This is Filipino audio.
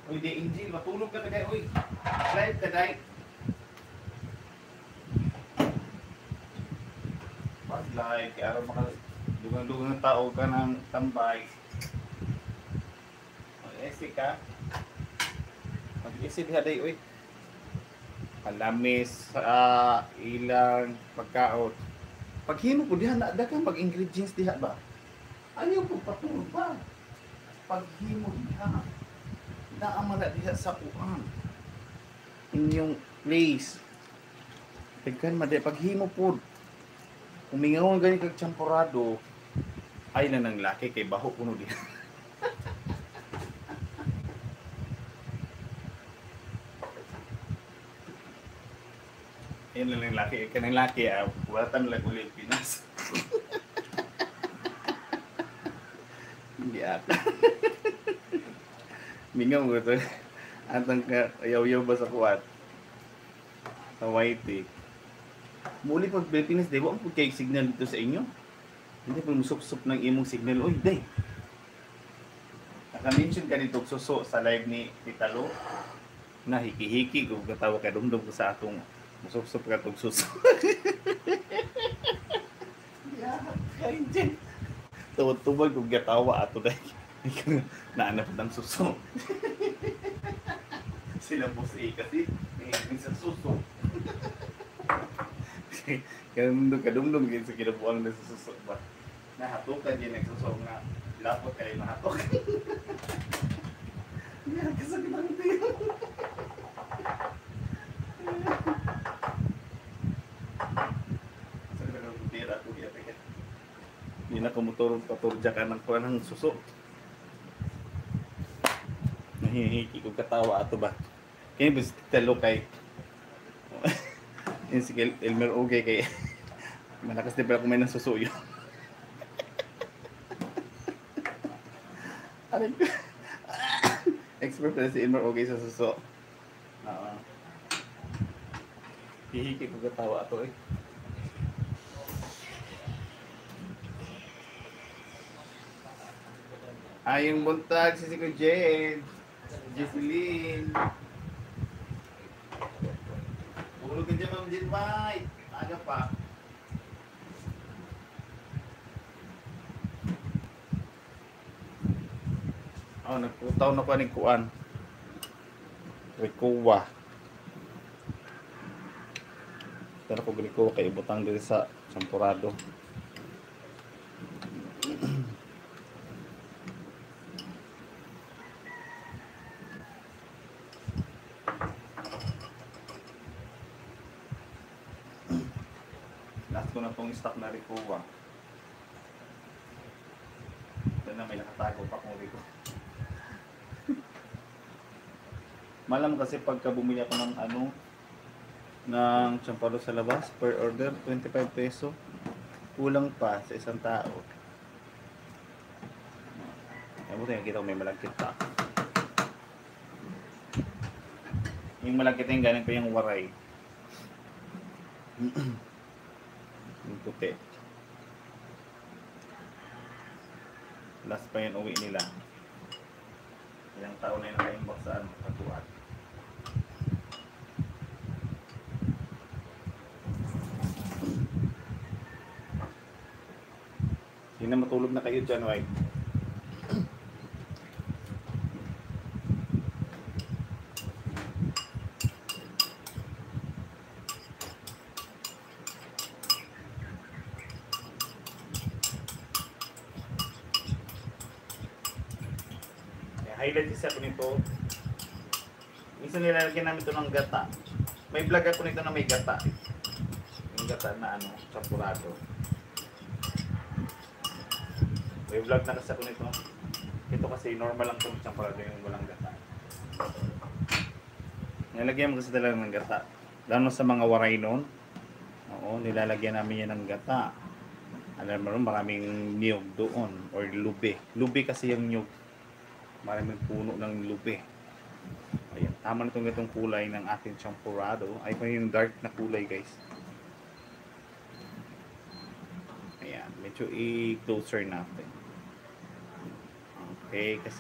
Uy, di Angel, matulog ka na kayo, uy. Live ka dahil. Pag live, kaya araw makalugang-lugang ng tao ka ng tambay. Mag-esi ka. Mag-esi diha day, uy. Kalamis, ilang pagkaon. Paghimo ko diha, naada ka mag-ingredients diha ba? Ayaw po patulog ba? Paghimo diha. Naamala diha sa kuan. Inyong place. Tagkan maday paghimo po. Umingaw ang gani kag champurado. Ay na nang laki kay baho kuno diha. Yan lang ang laki. Kanang laki, watan lang ulit Pinas. Hindi ata. Mingaw ko ito. Atang ayaw-yaw ba sa kuwat? Sa whitey. Muli pag Pilipinas, di ba ang pagkaig signal dito sa inyo? Hindi pa musup-sup ng imong signal. Uy, day! Naka-mention ka nito suso sa live ni Pitalo na hiki-hiki kung katawa ka dumdum ko sa atong musup-sup ka itong suso. Kain dyan. Tawad-tubag kung katawa ato dahil naanap ng suso. Sila po si kasi may sa suso. Kadumdum gid sa kinabuang na suso ba. Nahatukan din nagsuso nga lapot kay mahatok. Yan kasakit ang tiyo. Sakit ang tira ko diya kaya. Hindi na kumuturong paturja ka ng kuha ng suso. Nahihiki ko katawa ato ba. Kaya bis talo kay yung si Elmer Oge kay malakas din pala kumain ng susuyo. Expert pala si Elmer Oge sa suso. Hihiki ko katawa ato eh. Ayong buntag si Siko Jade. Jesseline. Tulog ka dyan, Ma'am Jade White. Aga pa. Nagputaw na ko ni Kuan. Rikuwa. Pero ko Rikuwa kay ibutang diri sa Champurado. Last ko na itong stock na Rikuwa. Ito na may nakatago pa kong Rikuwa. Malam kasi pagka bumili ako ng ng champalo sa labas per order 25 peso kulang pa sa isang tao. Buti nakita ko may malagkit pa. Yung malagkit yung galing pa yung waray. Yung puti. Last pa yung uwi nila. Ilang taon na yung naka-inbox sa katuan. Hindi na matulog na kayo dyan, White. Highlight isa ko nito. Minsan nilalagyan namin ito ng gata. May vlog ako nito na may gata. Yung gata na champurado. May vlog na kasi ako nito. Ito kasi normal lang itong champurado yung walang gata. Nilalagyan mo kasi talaga ng gata. Lalo sa mga waray noon. Oo, nilalagyan namin yan ng gata. Alam mo rin, maraming niyog doon. Or lube. Lube kasi yung niyog. Maraming puno ng lube. Ayan, tama na itong kulay ng ating champurado. Ay pa yung dark na kulay, guys. Ayan, medyo i-closer natin. Okay, kasi